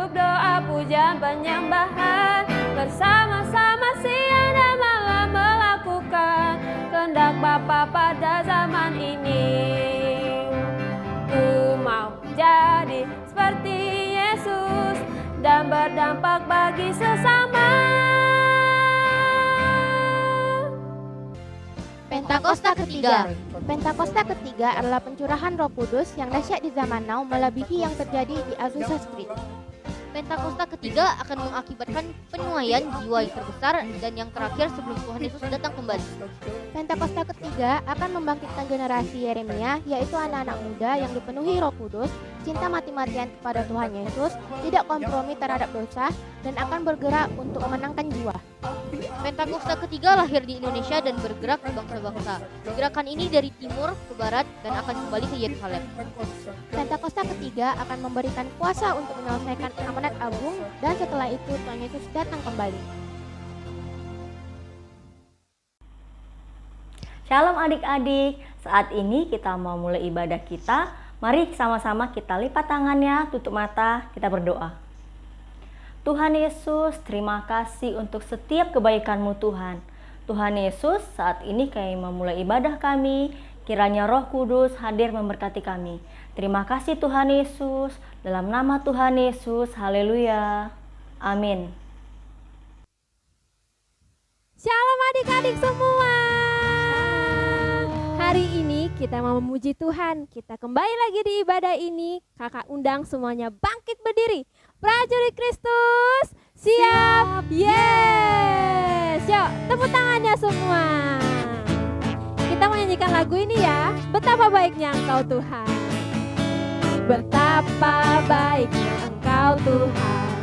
hidup doa pujian penyembahan, bersama-sama siang dan malam melakukan kehendak Bapa pada zaman ini. Ku mau jadi seperti Yesus dan berdampak bagi sesama. Pentakosta ketiga. Pentakosta ketiga adalah pencurahan Roh Kudus yang dahsyat di zaman now melebihi yang terjadi di Azusa Street. Pentakosta ketiga akan mengakibatkan penuaian jiwa yang terbesar dan yang terakhir sebelum Tuhan Yesus datang kembali. Pentakosta ketiga akan membangkitkan generasi Yeremia, yaitu anak-anak muda yang dipenuhi Roh Kudus, cinta mati-matian kepada Tuhan Yesus, tidak kompromi terhadap dosa, dan akan bergerak untuk memenangkan jiwa. Pentakosta ketiga lahir di Indonesia dan bergerak di bangsa-bangsa. Gerakan ini dari timur ke barat dan akan kembali ke Yerusalem. Pentakosta ketiga akan memberikan kuasa untuk menyelesaikan amanat agung, dan setelah itu Tuhan Yesus datang kembali. Shalom adik-adik, saat ini kita mau mulai ibadah kita. Mari sama-sama kita lipat tangannya, tutup mata, kita berdoa. Tuhan Yesus, terima kasih untuk setiap kebaikan-Mu Tuhan. Tuhan Yesus, saat ini kami memulai ibadah kami, kiranya Roh Kudus hadir memberkati kami. Terima kasih Tuhan Yesus, dalam nama Tuhan Yesus, haleluya, amin. Shalom adik-adik semua. Hari ini kita mau memuji Tuhan. Kita kembali lagi di ibadah ini. Kakak undang semuanya bangkit berdiri. Prajurit Kristus, siap. Yes. Yuk, tepuk tangannya semua. Kita menyanyikan lagu ini ya. Betapa baiknya Engkau Tuhan. Betapa baiknya Engkau Tuhan.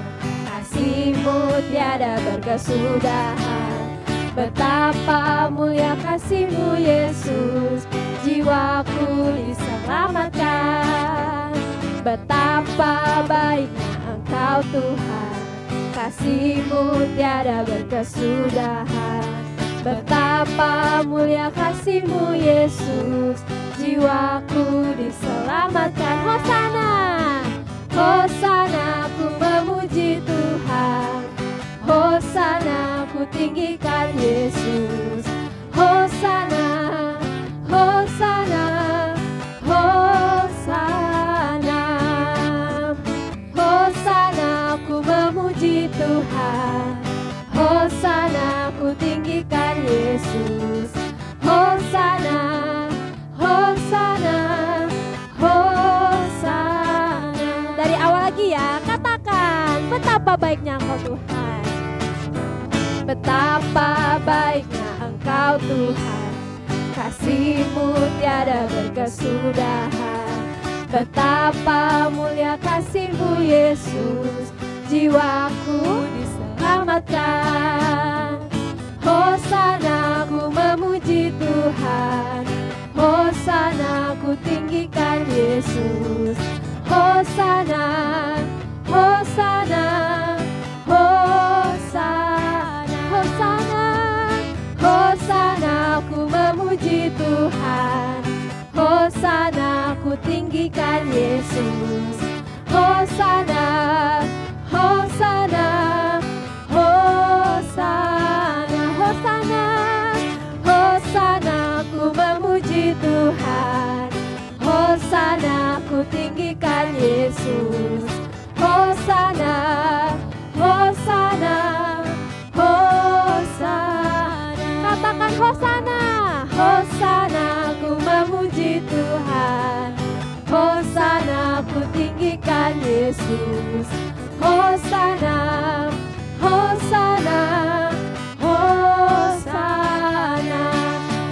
Kasih-Mu tiada berkesudahan. Betapa mulia kasih-Mu Yesus, jiwaku diselamatkan. Betapa baiknya Engkau Tuhan, kasih-Mu tiada berkesudahan. Betapa mulia kasih-Mu Yesus, jiwaku diselamatkan. Hosana, Hosana, ku memuji Tuhan. Hosana, ku tinggikan Yesus. Hosana, Hosana, Hosana. Hosana, ku memuji Tuhan. Hosana, ku tinggikan Yesus. Hosana, Hosana, Hosana. Dari awal lagi ya, katakan betapa baiknya Engkau Tuhan. Betapa baiknya Engkau Tuhan, kasih-Mu tiada berkesudahan. Betapa mulia kasih-Mu Yesus, jiwaku diselamatkan. Hosana, ku memuji Tuhan. Hosana, ku tinggikan Yesus. Hosana, Hosana, Hosana. Hosana, Hosana, ku memuji Tuhan. Hosana, ku tinggikan Yesus. Hosana, Hosana, Hosana. Hosana, Hosana, ku memuji Tuhan. Hosana, ku tinggikan Yesus. Hosana, Hosana, Hosana. Katakan Hosana. Hosana, ku memuji Tuhan. Hosana, ku tinggikan Yesus. Hosana, Hosana, Hosana.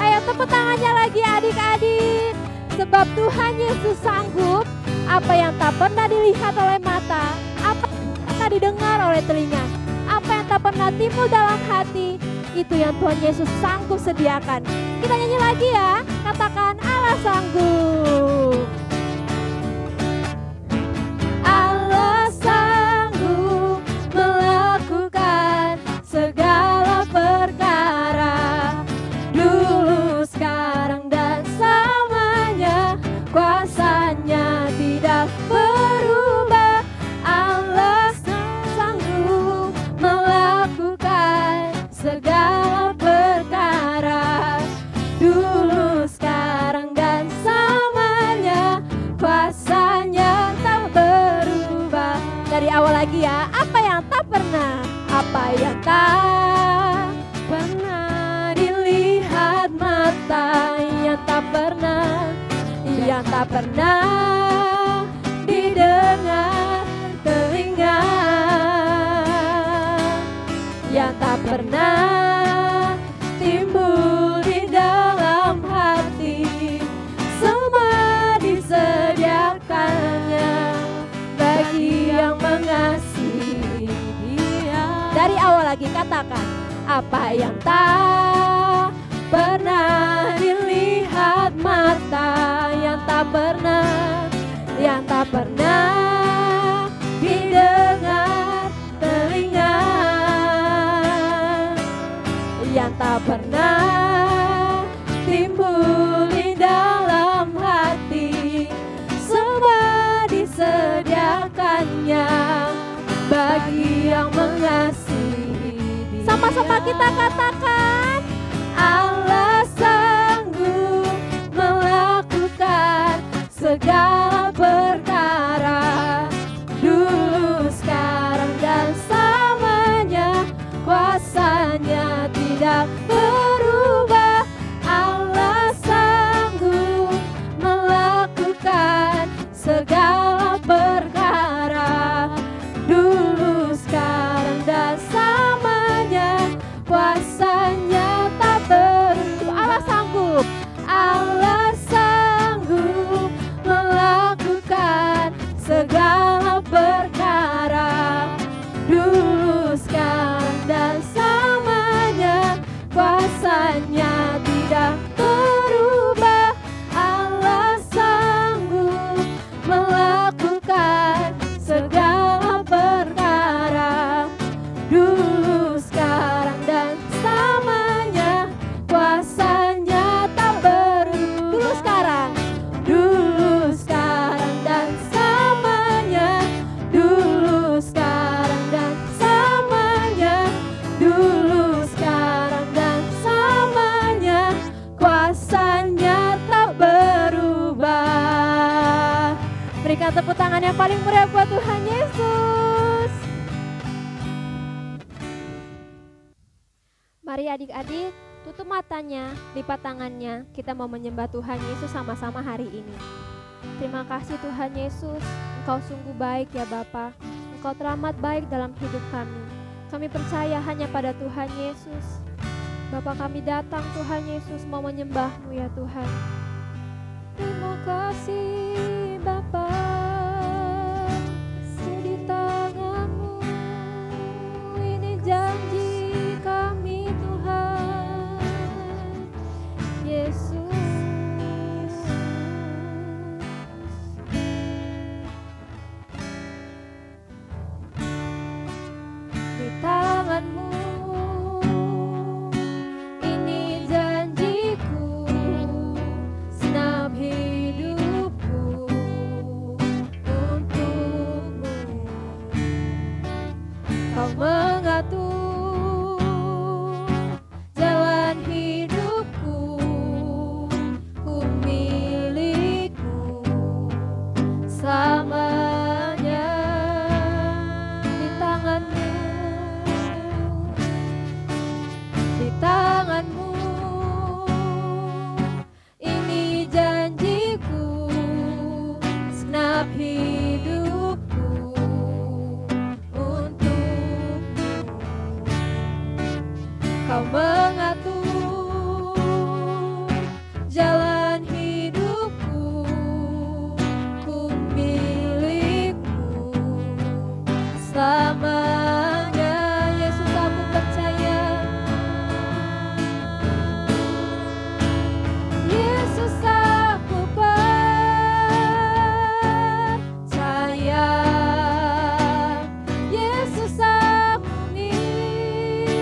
Ayo tepuk tangannya lagi adik-adik. Sebab Tuhan Yesus sanggup. Apa yang tak pernah dilihat oleh mata, apa yang tak pernah didengar oleh telinga, apa yang tak pernah timbul dalam hati, itu yang Tuhan Yesus sanggup sediakan. Kita nyanyi lagi ya, katakan Allah sanggup. Allah sanggup melakukan segala perkara, dulu, sekarang, dan selamanya. Kuasanya tidak berubah. Allah lagi ya. Apa yang tak pernah? Apa yang tak pernah dilihat mata, yang tak pernah didengar telinga, yang tak pernah timbul di dalam hati, semua disediakannya bagi yang mengasihi Dia. Dari awal lagi katakan, apa yang tak pernah dilihat mata, yang tak pernah didengar telinga, yang tak pernah timbul di dalam hati, semua disediakannya bagi yang mengasihi Dia. Sama-sama kita katakan, Allah sanggup melakukan segala perkara, dulu, sekarang, dan selamanya. Kuasanya tidak berubah. Allah sanggup melakukan segala perkara, dulu, sekarang, dan selamanya. Kuasanya tak berubah. Allah sanggup. Allah sanggup melakukan segala perkara, dulu, sekarang, dan selamanya. Kuasanya tidak berubah. Allah sanggup melakukan segala perkara, dulu, sekarang, dan selamanya. Kuasanya tak berubah. Dulu, sekarang, dan selamanya. Dulu, sekarang, dan selamanya. Dulu, sekarang, dan selamanya. Kuasanya tak berubah. Berikan tepuk tangan yang paling meriah buat Tuhan Yesus. Mari adik-adik, tutup matanya, lipat tangannya. Kita mau menyembah Tuhan Yesus sama-sama hari ini. Terima kasih Tuhan Yesus, Engkau sungguh baik ya Bapa. Engkau teramat baik dalam hidup kami. Kami percaya hanya pada Tuhan Yesus. Bapa, kami datang Tuhan Yesus mau menyembah-Mu ya Tuhan. Terima kasih Bapa, di tangan-Mu ini janji kami Tuhan Yesus. Di tangan-Mu ini janjiku, senap hidupku untukmu. Kau mengatur jalan hidupku, ku milikmu selamanya. Di tangan-Mu, di tangan-Mu ini janjiku, senap hidupku untukmu. Kau mengatur jalan hidupku, ku milikmu selamanya. Yesus, aku percaya. Yesus, aku percaya. Yesus, aku milik.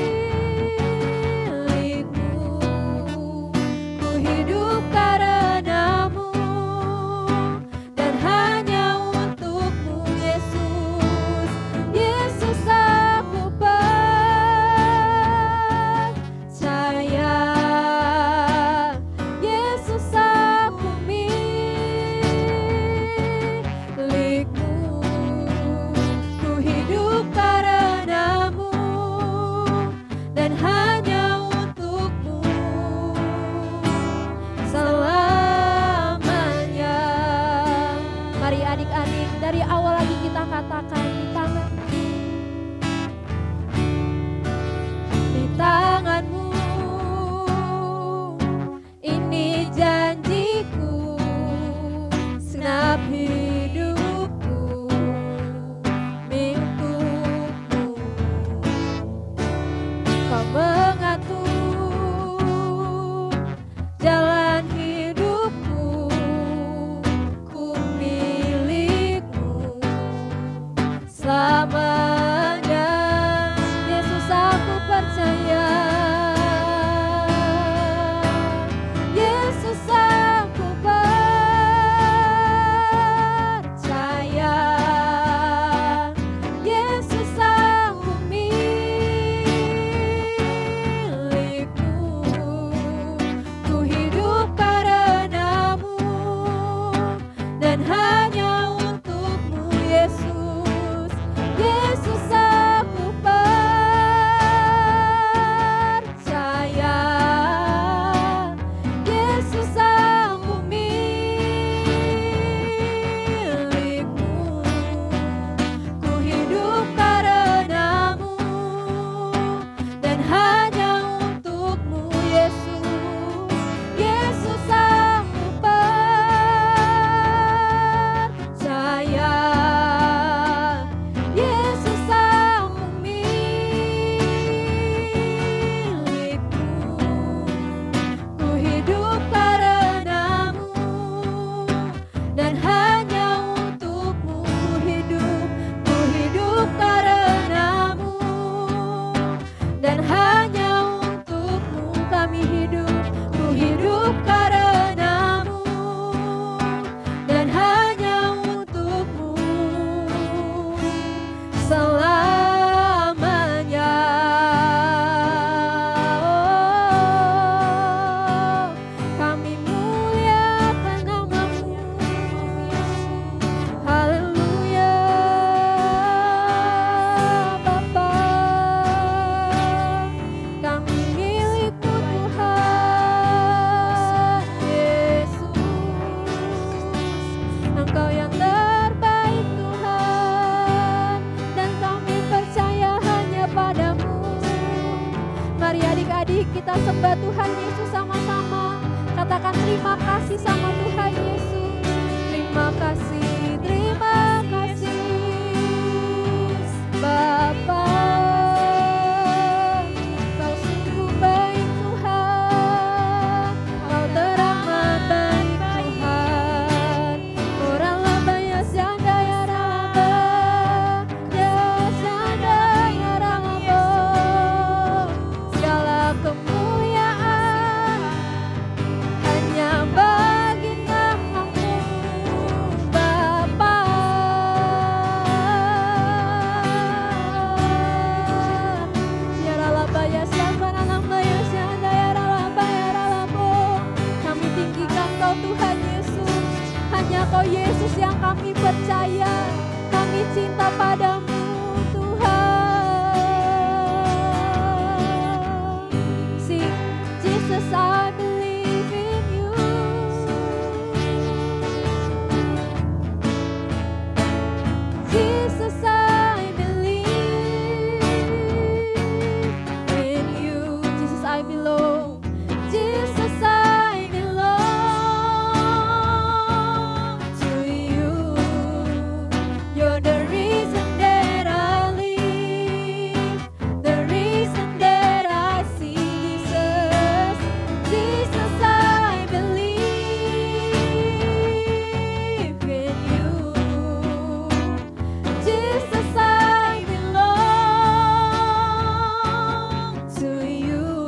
menyembah Tuhan Yesus sama-sama. Katakan terima kasih sama Tuhan Yesus. Terima kasih, Bapa. Kau sungguh baik Tuhan, Kau teramat baik Tuhan. Orang labanya sandaya raba, ya sandaya raba. Segala kemuliaan hanya bagi nama-Mu, Bapa. Yaralabaya sabana lambaya sandaya ralabaya ralabo. Kami tinggikan Kau Tuhan Yesus. Hanya Kau Yesus yang kami percaya. Kami cinta padamu Tuhan. Sing Jesus, I believe in you. Jesus, I believe in you. Jesus, I belong. Jesus, I belong to you. You're the reason that I live, the reason that I see. Jesus, Jesus, I believe in you. Jesus, I belong to you.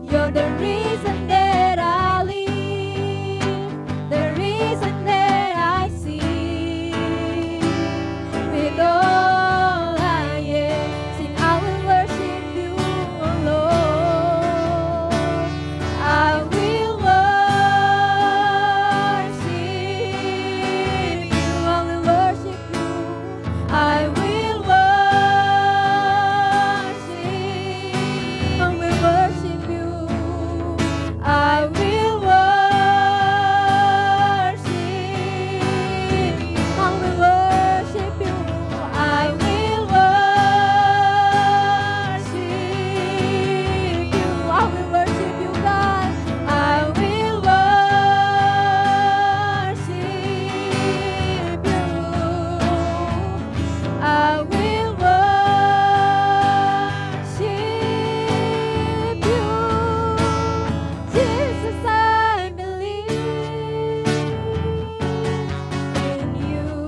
You're the reason that I live, the reason that I see. With all I am, sing, I will worship you, oh Lord. I will worship you. I will worship you. I will worship you. I will worship you. I will worship you. I will worship you. I will worship you, God. I will worship you. I will worship you. Jesus, I believe in you.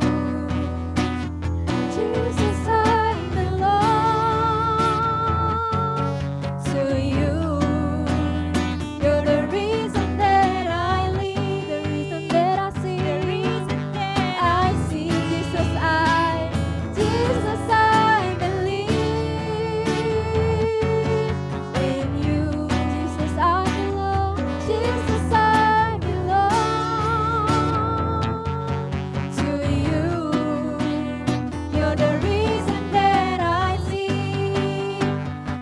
Jesus, I belong to you. You're the reason that I live, the reason that I see, the reason that I see. Jesus, I believe in you. Jesus, I belong. Jesus, I belong to you. You're the reason that I see,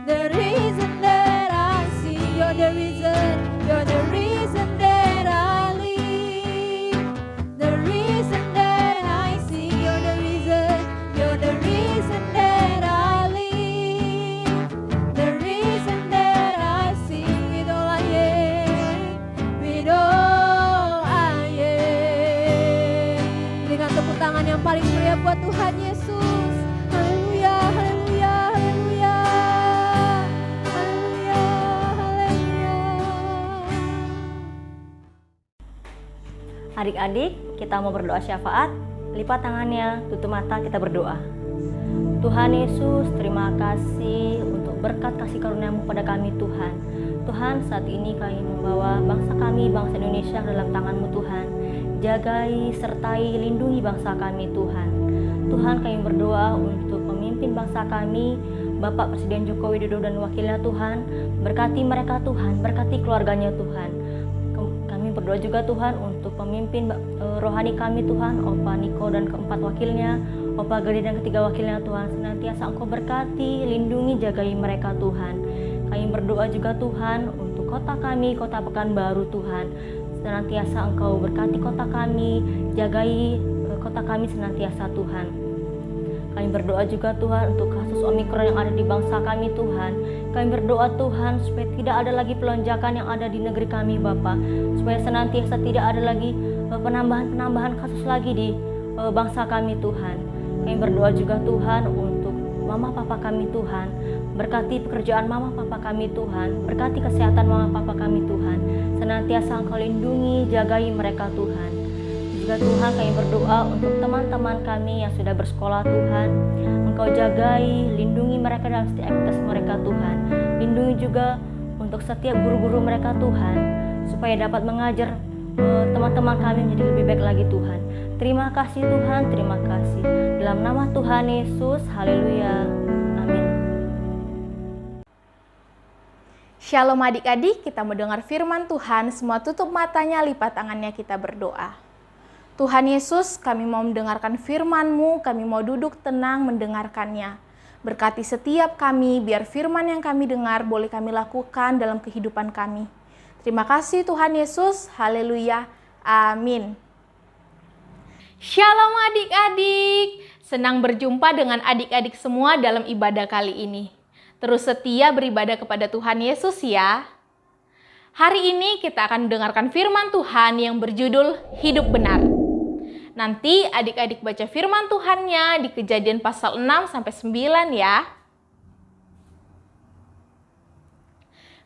the reason that I see. You're the reason that I live, the reason that I see. You're the reason that I live, the reason that I see. With all I am, with all I am. Dengan tepuk tangan yang paling meriah buat Tuhan Yesus. Haleluya, haleluya, haleluya. Haleluya, haleluya. Adik-adik, kita mau berdoa syafaat. Lipat tangannya, tutup mata, kita berdoa. Tuhan Yesus, terima kasih untuk berkat kasih karunia-Mu pada kami Tuhan. Tuhan, saat ini kami membawa bangsa kami, bangsa Indonesia dalam tangan-Mu Tuhan. Jagai, sertai, lindungi bangsa kami Tuhan. Tuhan, kami berdoa untuk pemimpin bangsa kami, Bapak Presiden Joko Widodo dan wakilnya Tuhan. Berkati mereka Tuhan, berkati keluarganya Tuhan. Kami berdoa juga Tuhan untuk pemimpin rohani kami Tuhan, Opa Niko dan keempat wakilnya, Opa Gede dan ketiga wakilnya Tuhan. Senantiasa Engkau berkati, lindungi, jagai mereka Tuhan. Kami berdoa juga Tuhan untuk kota kami, Kota Pekanbaru Tuhan. Senantiasa Engkau berkati kota kami, jagai kota kami senantiasa Tuhan. Kami berdoa juga Tuhan untuk kasus Omikron yang ada di bangsa kami Tuhan. Kami berdoa Tuhan supaya tidak ada lagi pelonjakan yang ada di negeri kami Bapa. Supaya senantiasa tidak ada lagi penambahan kasus lagi di bangsa kami Tuhan. Kami berdoa juga Tuhan untuk mama papa kami Tuhan. Berkati pekerjaan mama papa kami Tuhan. Berkati kesehatan mama papa kami Tuhan. Senantiasa Engkau lindungi, jagai mereka Tuhan. Juga Tuhan kami berdoa untuk teman-teman kami yang sudah bersekolah Tuhan. Engkau jagai, lindungi mereka dalam setiap aktivitas mereka Tuhan. Lindungi juga untuk setiap guru-guru mereka Tuhan. Supaya dapat mengajar teman-teman kami menjadi lebih baik lagi Tuhan. Terima kasih Tuhan, terima kasih. Dalam nama Tuhan Yesus, haleluya. Amin. Shalom adik-adik, kita mendengar firman Tuhan, semua tutup matanya, lipat tangannya, kita berdoa. Tuhan Yesus, kami mau mendengarkan firman-Mu, kami mau duduk tenang mendengarkannya. Berkati setiap kami, biar firman yang kami dengar boleh kami lakukan dalam kehidupan kami. Terima kasih Tuhan Yesus, haleluya, amin. Shalom adik-adik, senang berjumpa dengan adik-adik semua dalam ibadah kali ini. Terus setia beribadah kepada Tuhan Yesus ya. Hari ini kita akan mendengarkan firman Tuhan yang berjudul Hidup Benar. Nanti adik-adik baca firman Tuhannya di Kejadian pasal 6-9 ya.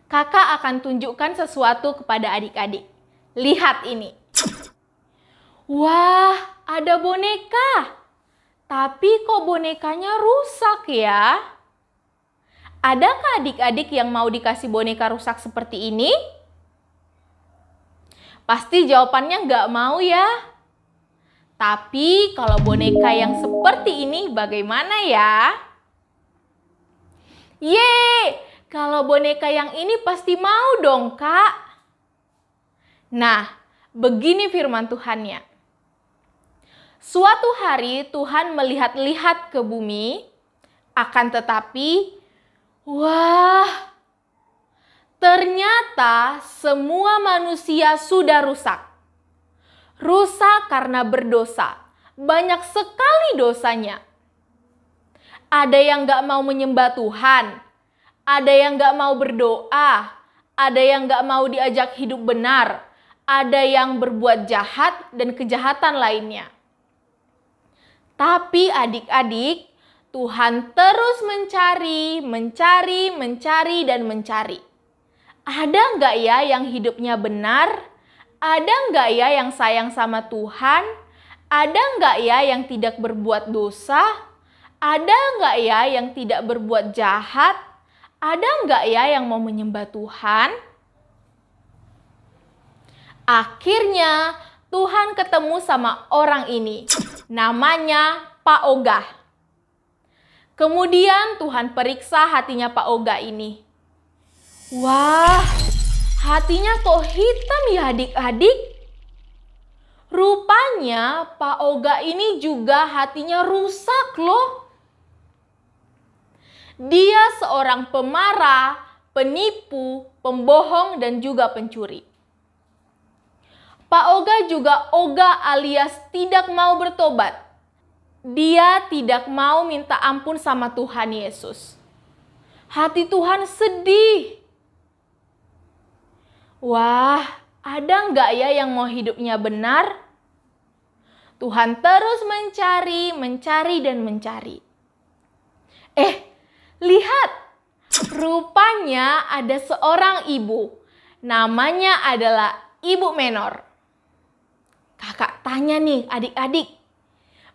Kakak akan tunjukkan sesuatu kepada adik-adik. Lihat ini. Wah, ada boneka. Tapi kok bonekanya rusak ya? Adakah adik-adik yang mau dikasih boneka rusak seperti ini? Pasti jawabannya nggak mau ya. Tapi kalau boneka yang seperti ini bagaimana ya? Yeay, kalau boneka yang ini pasti mau dong Kak. Nah, begini firman Tuhannya. Suatu hari Tuhan melihat-lihat ke bumi, akan tetapi, wah, ternyata semua manusia sudah rusak. Rusak karena berdosa. Banyak sekali dosanya. Ada yang gak mau menyembah Tuhan. Ada yang gak mau berdoa. Ada yang gak mau diajak hidup benar. Ada yang berbuat jahat dan kejahatan lainnya. Tapi adik-adik, Tuhan terus mencari, dan mencari. Ada nggak ya yang hidupnya benar? Ada nggak ya yang sayang sama Tuhan? Ada nggak ya yang tidak berbuat dosa? Ada nggak ya yang tidak berbuat jahat? Ada nggak ya yang mau menyembah Tuhan? Akhirnya Tuhan ketemu sama orang ini. Namanya Pak Ogah. Kemudian Tuhan periksa hatinya Pak Ogah ini. Wah, hatinya kok hitam ya adik-adik? Rupanya Pak Ogah ini juga hatinya rusak loh. Dia seorang pemarah, penipu, pembohong, dan juga pencuri. Pak Ogah juga ogah alias tidak mau bertobat. Dia tidak mau minta ampun sama Tuhan Yesus. Hati Tuhan sedih. Wah, ada nggak ya yang mau hidupnya benar? Tuhan terus mencari, dan mencari. Lihat, rupanya ada seorang ibu. Namanya adalah Ibu Menor. Kakak tanya nih adik-adik,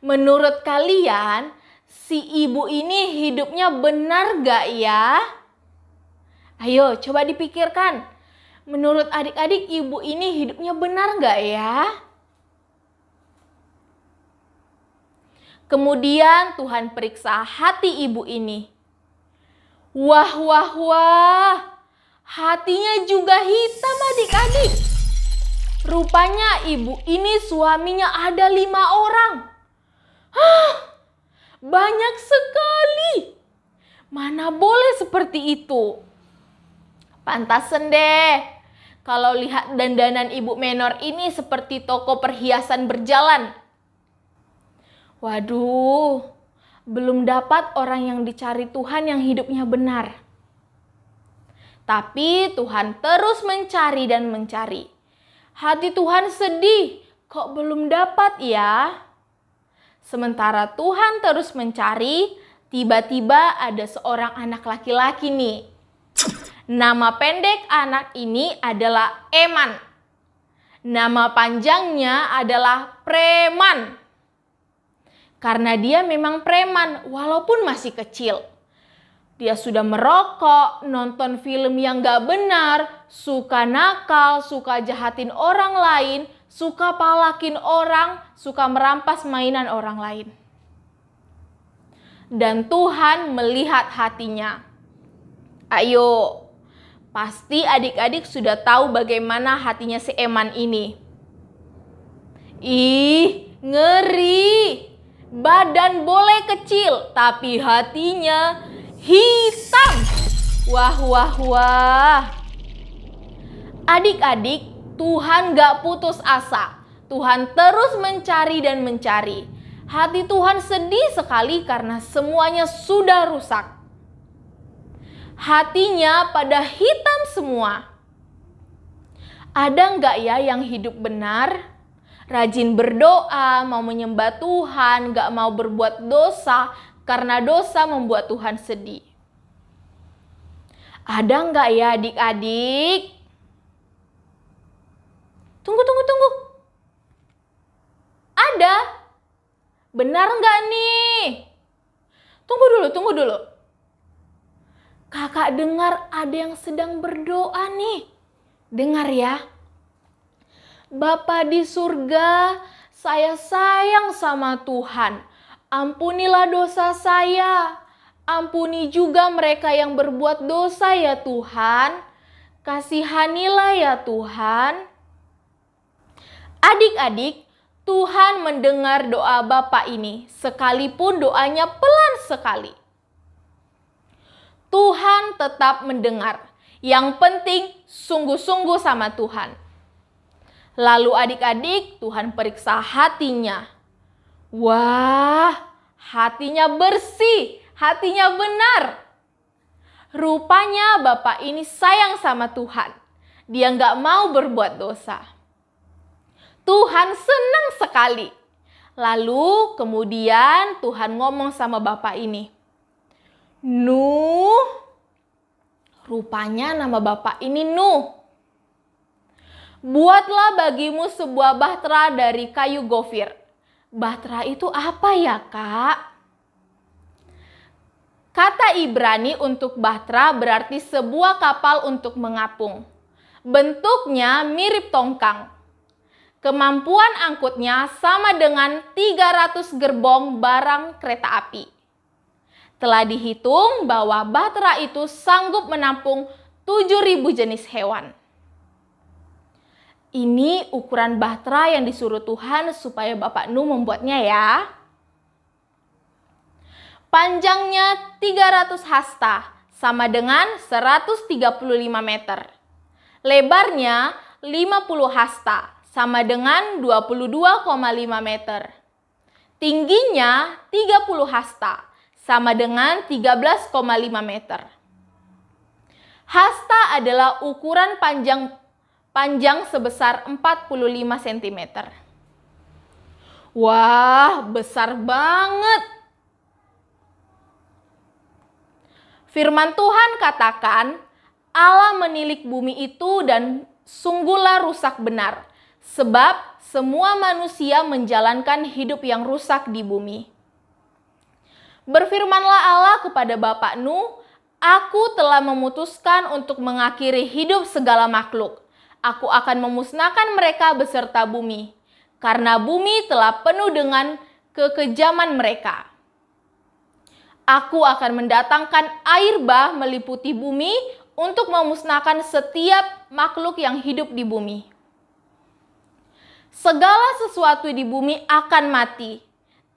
menurut kalian si ibu ini hidupnya benar gak ya? Ayo coba dipikirkan, menurut adik-adik ibu ini hidupnya benar gak ya? Kemudian Tuhan periksa hati ibu ini. Wah, hatinya juga hitam adik-adik. Rupanya ibu ini suaminya ada 5 orang. Banyak sekali. Mana boleh seperti itu. Pantasan deh. Kalau lihat dandanan Ibu Menor ini seperti toko perhiasan berjalan. Waduh, belum dapat orang yang dicari Tuhan yang hidupnya benar. Tapi Tuhan terus mencari dan mencari. Hati Tuhan sedih, kok belum dapat ya? Sementara Tuhan terus mencari, tiba-tiba ada seorang anak laki-laki nih. Nama pendek anak ini adalah Eman. Nama panjangnya adalah Preman. Karena dia memang preman walaupun masih kecil. Dia sudah merokok, nonton film yang gak benar, suka nakal, suka jahatin orang lain, suka palakin orang, suka merampas mainan orang lain. Dan Tuhan melihat hatinya. Ayo, pasti adik-adik sudah tahu bagaimana hatinya si Eman ini. Ih, ngeri. Badan boleh kecil, tapi hatinya hitam. Wah, wah, wah. Adik-adik, Tuhan gak putus asa. Tuhan terus mencari dan mencari. Hati Tuhan sedih sekali karena semuanya sudah rusak. Hatinya pada hitam semua. Ada gak ya yang hidup benar? Rajin berdoa, mau menyembah Tuhan, gak mau berbuat dosa, karena dosa membuat Tuhan sedih. Ada nggak ya adik-adik? Tunggu. Ada? Benar nggak nih? Tunggu dulu. Kakak dengar ada yang sedang berdoa nih. Dengar ya. Bapa di surga, saya sayang sama Tuhan. Ampunilah dosa saya. Ampuni juga mereka yang berbuat dosa ya Tuhan. Kasihanilah ya Tuhan. Adik-adik, Tuhan mendengar doa Bapak ini, sekalipun doanya pelan sekali. Tuhan tetap mendengar. Yang penting sungguh-sungguh sama Tuhan. Lalu adik-adik, Tuhan periksa hatinya. Wah, hatinya bersih, hatinya benar. Rupanya Bapak ini sayang sama Tuhan. Dia nggak mau berbuat dosa. Tuhan senang sekali. Lalu kemudian Tuhan ngomong sama Bapak ini. Nuh, rupanya nama Bapak ini Nuh. Buatlah bagimu sebuah bahtera dari kayu gofir. Bahtera itu apa ya, Kak? Kata Ibrani untuk bahtera berarti sebuah kapal untuk mengapung. Bentuknya mirip tongkang. Kemampuan angkutnya sama dengan 300 gerbong barang kereta api. Telah dihitung bahwa bahtera itu sanggup menampung 7.000 jenis hewan. Ini ukuran bahtera yang disuruh Tuhan supaya Bapak Nuh membuatnya ya. Panjangnya 300 hasta, sama dengan 135 meter. Lebarnya 50 hasta, sama dengan 22,5 meter. Tingginya 30 hasta, sama dengan 13,5 meter. Hasta adalah ukuran panjang sebesar 45 cm. Wah, besar banget. Firman Tuhan katakan, Allah menilik bumi itu dan sungguhlah rusak benar, sebab semua manusia menjalankan hidup yang rusak di bumi. Berfirmanlah Allah kepada Bapak Nuh, aku telah memutuskan untuk mengakhiri hidup segala makhluk. Aku akan memusnahkan mereka beserta bumi, karena bumi telah penuh dengan kekejaman mereka. Aku akan mendatangkan air bah meliputi bumi untuk memusnahkan setiap makhluk yang hidup di bumi. Segala sesuatu di bumi akan mati,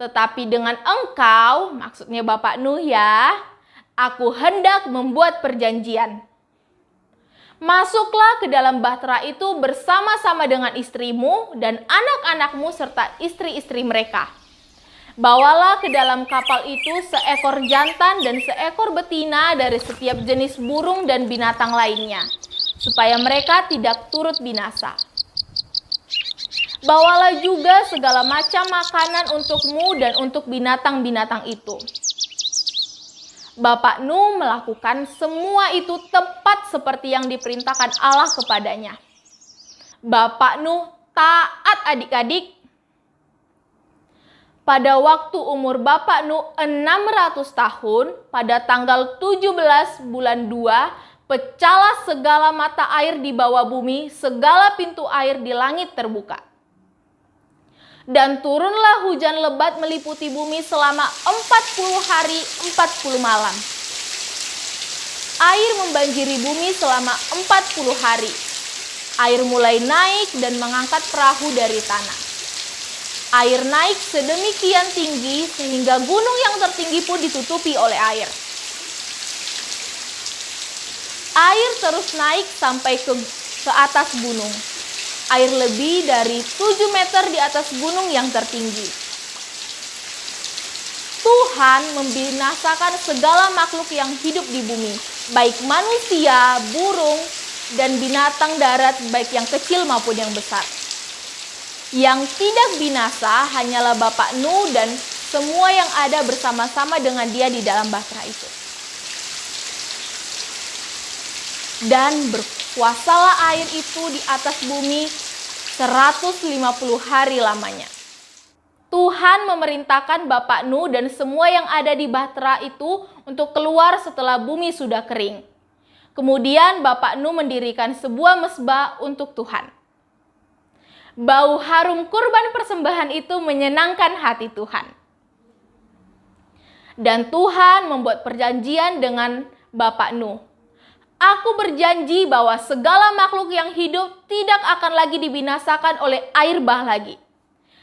tetapi dengan engkau, maksudnya Bapak Nuh ya, aku hendak membuat perjanjian. Masuklah ke dalam bahtera itu bersama-sama dengan istrimu dan anak-anakmu serta istri-istri mereka. Bawalah ke dalam kapal itu seekor jantan dan seekor betina dari setiap jenis burung dan binatang lainnya, supaya mereka tidak turut binasa. Bawalah juga segala macam makanan untukmu dan untuk binatang-binatang itu. Bapak Nuh melakukan semua itu tepat seperti yang diperintahkan Allah kepadanya. Bapak Nuh taat adik-adik. Pada waktu umur Bapak Nuh 600 tahun, pada tanggal 17 bulan 2, pecahlah segala mata air di bawah bumi, segala pintu air di langit terbuka. Dan turunlah hujan lebat meliputi bumi selama 40 hari 40 malam. Air membanjiri bumi selama 40 hari. Air mulai naik dan mengangkat perahu dari tanah. Air naik sedemikian tinggi sehingga gunung yang tertinggi pun ditutupi oleh air. Air terus naik sampai ke atas gunung. Air lebih dari 7 meter di atas gunung yang tertinggi. Tuhan membinasakan segala makhluk yang hidup di bumi, baik manusia, burung, dan binatang darat, baik yang kecil maupun yang besar. Yang tidak binasa hanyalah Bapak Nuh dan semua yang ada bersama-sama dengan dia di dalam bahtera itu. Dan berkuasalah air itu di atas bumi 150 hari lamanya. Tuhan memerintahkan Bapak Nuh dan semua yang ada di bahtera itu untuk keluar setelah bumi sudah kering. Kemudian Bapak Nuh mendirikan sebuah mezbah untuk Tuhan. Bau harum kurban persembahan itu menyenangkan hati Tuhan. Dan Tuhan membuat perjanjian dengan Bapak Nuh. Aku berjanji bahwa segala makhluk yang hidup tidak akan lagi dibinasakan oleh air bah lagi.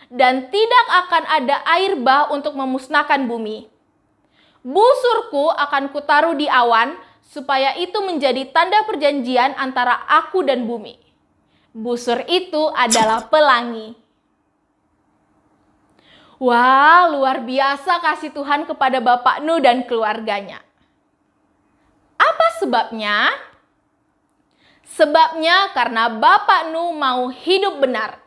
Dan tidak akan ada air bah untuk memusnahkan bumi. Busurku akan kutaruh di awan supaya itu menjadi tanda perjanjian antara aku dan bumi. Busur itu adalah pelangi. Wah, luar biasa kasih Tuhan kepada Bapak Nuh dan keluarganya. Apa sebabnya? Sebabnya karena Bapak Nuh mau hidup benar.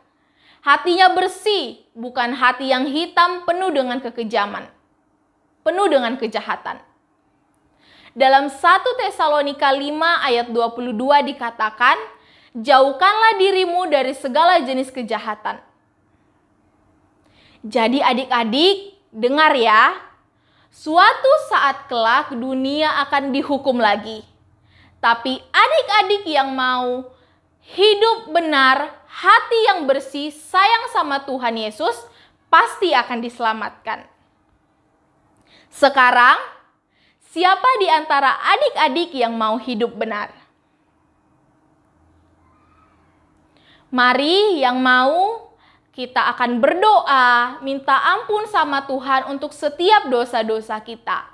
Hatinya bersih, bukan hati yang hitam penuh dengan kekejaman, penuh dengan kejahatan. Dalam 1 Tesalonika 5 ayat 22 dikatakan, jauhkanlah dirimu dari segala jenis kejahatan. Jadi adik-adik, dengar ya. Suatu saat kelak dunia akan dihukum lagi. Tapi adik-adik yang mau hidup benar, hati yang bersih, sayang sama Tuhan Yesus, pasti akan diselamatkan. Sekarang, siapa di antara adik-adik yang mau hidup benar? Mari yang mau, kita akan berdoa, minta ampun sama Tuhan untuk setiap dosa-dosa kita.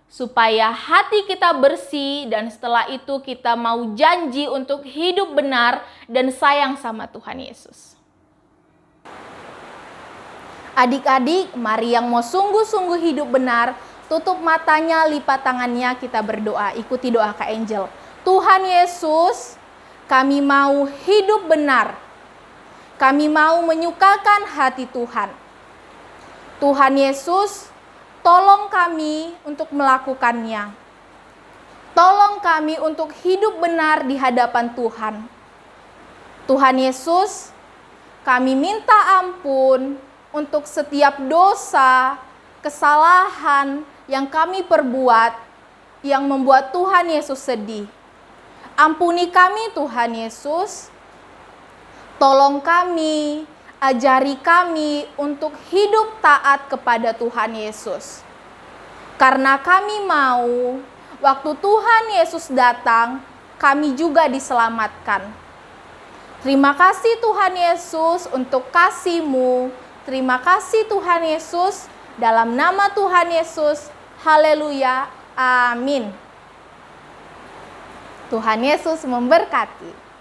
Supaya hati kita bersih dan setelah itu kita mau janji untuk hidup benar dan sayang sama Tuhan Yesus. Adik-adik, mari yang mau sungguh-sungguh hidup benar, tutup matanya, lipat tangannya, kita berdoa. Ikuti doa Kak Angel. Tuhan Yesus, kami mau hidup benar. Kami mau menyukakan hati Tuhan. Tuhan Yesus, tolong kami untuk melakukannya. Tolong kami untuk hidup benar di hadapan Tuhan. Tuhan Yesus, kami minta ampun untuk setiap dosa, kesalahan yang kami perbuat yang membuat Tuhan Yesus sedih. Ampuni kami Tuhan Yesus. Tolong kami, ajari kami untuk hidup taat kepada Tuhan Yesus. Karena kami mau, waktu Tuhan Yesus datang, kami juga diselamatkan. Terima kasih Tuhan Yesus untuk kasih-Mu. Terima kasih Tuhan Yesus, dalam nama Tuhan Yesus. Haleluya, amin. Tuhan Yesus memberkati.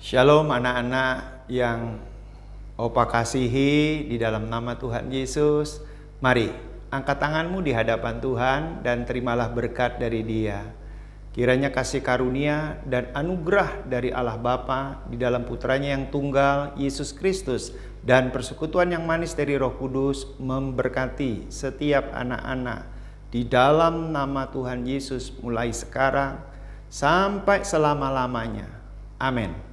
Shalom anak-anak yang Opa kasihi di dalam nama Tuhan Yesus. Mari, angkat tanganmu di hadapan Tuhan dan terimalah berkat dari Dia. Kiranya kasih karunia dan anugerah dari Allah Bapa di dalam Putranya yang tunggal, Yesus Kristus, dan persekutuan yang manis dari Roh Kudus memberkati setiap anak-anak di dalam nama Tuhan Yesus mulai sekarang sampai selama-lamanya. Amin.